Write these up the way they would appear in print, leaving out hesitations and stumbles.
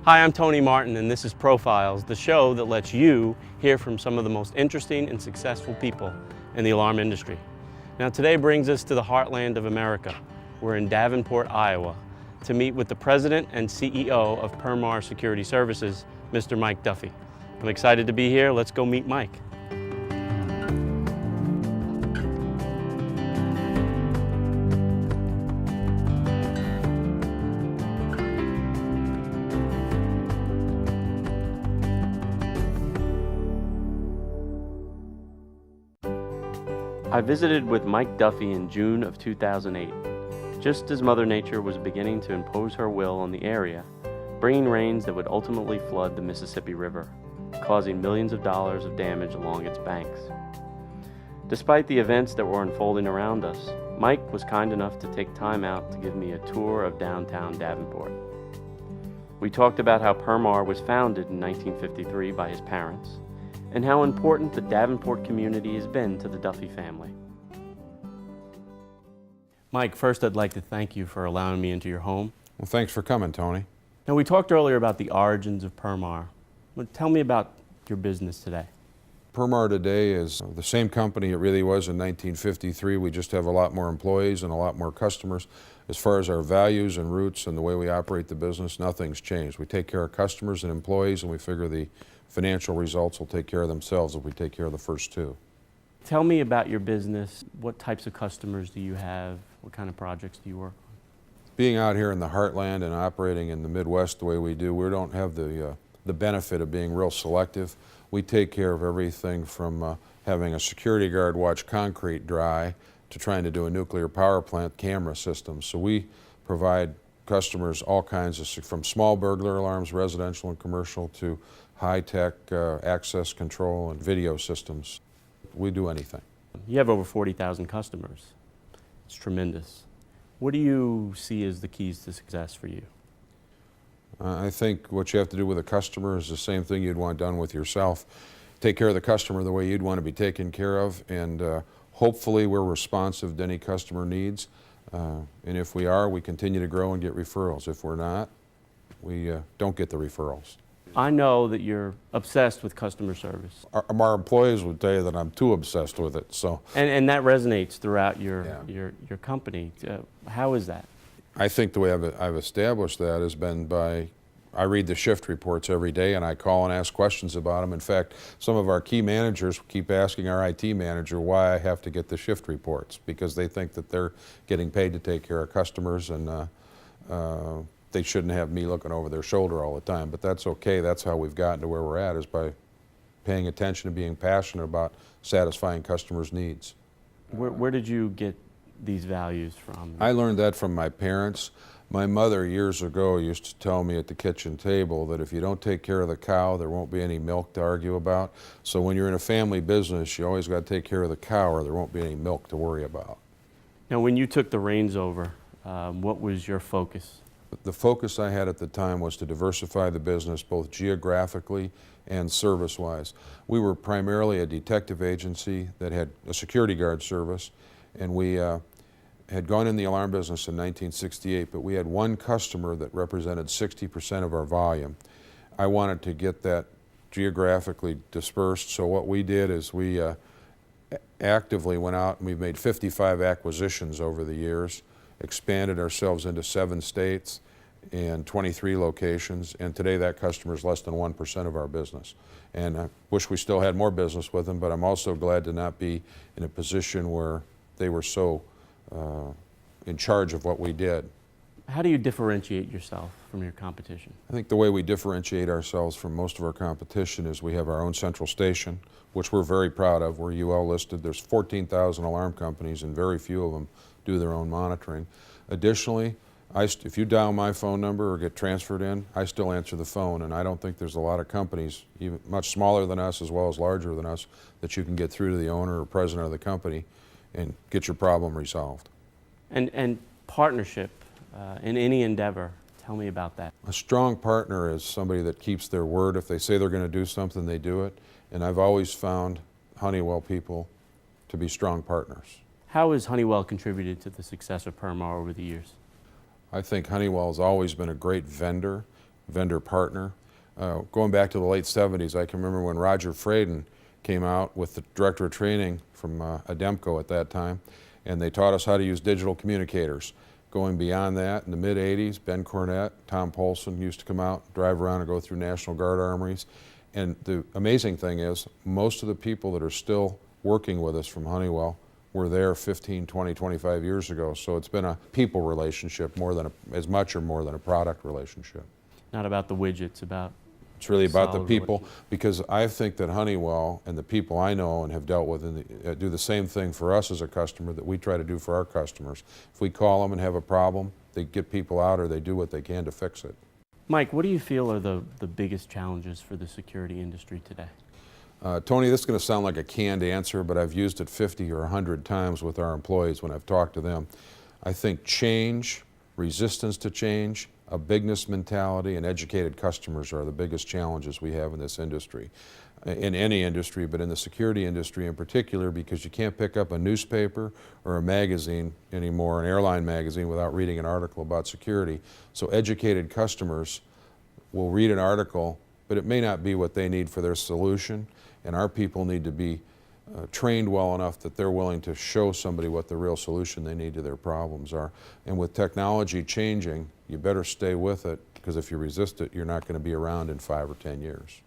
Hi, I'm Tony Martin, and this is Profiles, the show that lets you hear from some of the most interesting and successful people in the alarm industry. Now, today brings us to the heartland of America. We're in Davenport, Iowa, to meet with the President and CEO of Permar Security Services, Mr. Mike Duffy. I'm excited to be here. Let's go meet Mike. I visited with Mike Duffy in June of 2008, just as Mother Nature was beginning to impose her will on the area, bringing rains that would ultimately flood the Mississippi River, causing millions of dollars of damage along its banks. Despite the events that were unfolding around us, Mike was kind enough to take time out to give me a tour of downtown Davenport. We talked about how Permar was founded in 1953 by his parents, and how important the Davenport community has been to the Duffy family. Mike, first I'd like to thank you for allowing me into your home. Well, thanks for coming, Tony. Now, we talked earlier about the origins of Permar. Tell me about your business today. Permar today is the same company it really was in 1953. We just have a lot more employees and a lot more customers. As far as our values and roots and the way we operate the business, nothing's changed. We take care of customers and employees, and we figure the financial results will take care of themselves if we take care of the first two. Tell me about your business. What types of customers do you have? What kind of projects do you work on? Being out here in the heartland and operating in the Midwest the way we do, we don't have the benefit of being real selective. We take care of everything from having a security guard watch concrete dry to trying to do a nuclear power plant camera system. So we provide customers all kinds of, from small burglar alarms, residential and commercial, to high-tech access control and video systems. We do anything. You have over 40,000 customers. It's tremendous. What do you see as the keys to success for you? I think what you have to do with a customer is the same thing you'd want done with yourself. Take care of the customer the way you'd want to be taken care of, and hopefully we're responsive to any customer needs. And if we are, we continue to grow and get referrals. If we're not, we don't get the referrals. I know that you're obsessed with customer service. Our employees would tell you that I'm too obsessed with it. So, and that resonates throughout your company. How is that? I think the way I've established that has been by, I read the shift reports every day and I call and ask questions about them. In fact, some of our key managers keep asking our IT manager why I have to get the shift reports, because they think that they're getting paid to take care of customers, and they shouldn't have me looking over their shoulder all the time. But that's okay. That's how we've gotten to where we're at, is by paying attention and being passionate about satisfying customers' needs. Where did you get these values from? I learned that from my parents. My mother years ago used to tell me at the kitchen table that if you don't take care of the cow, there won't be any milk to argue about. So when you're in a family business, you always got to take care of the cow, or there won't be any milk to worry about. Now, when you took the reins over, what was your focus? The focus I had at the time was to diversify the business both geographically and service-wise. We were primarily a detective agency that had a security guard service, and we had gone in the alarm business in 1968, but we had one customer that represented 60% of our volume. I wanted to get that geographically dispersed, so what we did is we actively went out and we've made 55 acquisitions over the years, expanded ourselves into 7 states and 23 locations, and today that customer is less than 1% of our business. And I wish we still had more business with them, but I'm also glad to not be in a position where they were so in charge of what we did. How do you differentiate yourself from your competition? I think the way we differentiate ourselves from most of our competition is we have our own central station, which we're very proud of. We're UL listed. There's 14,000 alarm companies, and very few of them do their own monitoring. Additionally, if you dial my phone number or get transferred in, I still answer the phone, and I don't think there's a lot of companies, even much smaller than us as well as larger than us, that you can get through to the owner or president of the company and get your problem resolved. And partnership in any endeavor, tell me about that. A strong partner is somebody that keeps their word. If they say they're going to do something, they do it. And I've always found Honeywell people to be strong partners. How has Honeywell contributed to the success of Permar over the years? I think Honeywell has always been a great vendor vendor partner. Going back to the late 70s, I can remember when Roger Fraden came out with the director of training from Ademco at that time, and they taught us how to use digital communicators. Going beyond that, in the mid-80s, Ben Cornett, Tom Polson used to come out, drive around and go through National Guard armories. And the amazing thing is, most of the people that are still working with us from Honeywell were there 15, 20, 25 years ago. So it's been a people relationship more than as much or more than a product relationship. Not about the widgets, about It's really about the solid people, relationship. because I think that Honeywell and the people I know and have dealt with do the same thing for us as a customer that we try to do for our customers. If we call them and have a problem, they get people out or they do what they can to fix it. Mike, what do you feel are the biggest challenges for the security industry today? Tony, this is going to sound like a canned answer, but I've used it 50 or 100 times with our employees when I've talked to them. I think change, resistance to change, a bigness mentality, and educated customers are the biggest challenges we have in this industry. In any industry, but in the security industry in particular, because you can't pick up a newspaper or a magazine anymore, an airline magazine, without reading an article about security. So educated customers will read an article, but it may not be what they need for their solution, and our people need to be trained well enough that they're willing to show somebody what the real solution they need to their problems are. And with technology changing, you better stay with it, because if you resist it, you're not going to be around in 5 or 10 years.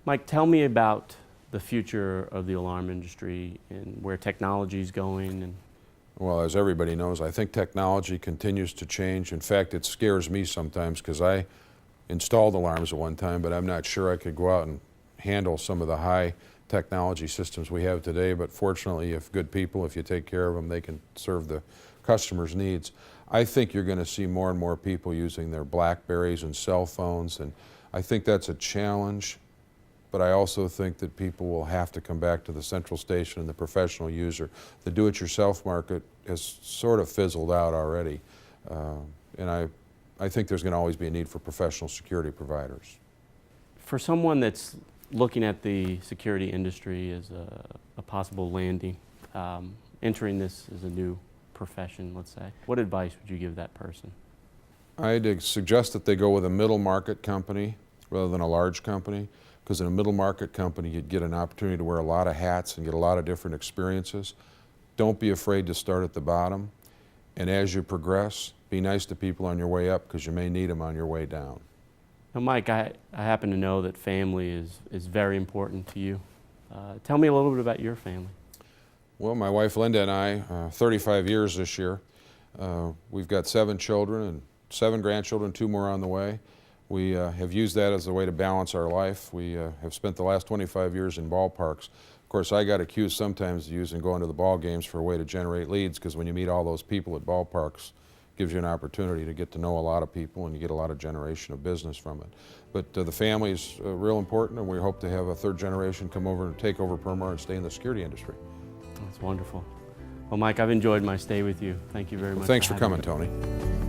Mike, tell me about the future of the alarm industry and where technology is going. And Well, as everybody knows, I think technology continues to change. In fact, it scares me sometimes, because I installed alarms at one time, but I'm not sure I could go out and handle some of the high technology systems we have today. But fortunately, if good people, if you take care of them, they can serve the customer's needs. I think you're going to see more and more people using their BlackBerries and cell phones, and I think that's a challenge. But I also think that people will have to come back to the central station and the professional user. The do-it-yourself market has sort of fizzled out already, and I think there's going to always be a need for professional security providers. for someone that's looking at the security industry as a possible landing, entering this as a new profession, let's say, what advice would you give that person? I'd suggest that they go with a middle market company rather than a large company, because in a middle market company you'd get an opportunity to wear a lot of hats and get a lot of different experiences. Don't be afraid to start at the bottom, and as you progress, be nice to people on your way up, because you may need them on your way down. Now, Mike, I happen to know that family is very important to you. Tell me a little bit about your family. Well, my wife Linda and I, 35 years this year. We've got 7 children and 7 grandchildren, 2 more on the way. We have used that as a way to balance our life. We have spent the last 25 years in ballparks. Of course, I got accused sometimes of using going to the ball games for a way to generate leads, because when you meet all those people at ballparks, it gives you an opportunity to get to know a lot of people, and you get a lot of generation of business from it. But the family is real important, and we hope to have a 3rd generation come over and take over Permar and stay in the security industry. That's wonderful. Well, Mike, I've enjoyed my stay with you. Thank you very much. Thanks for having coming, me. Tony.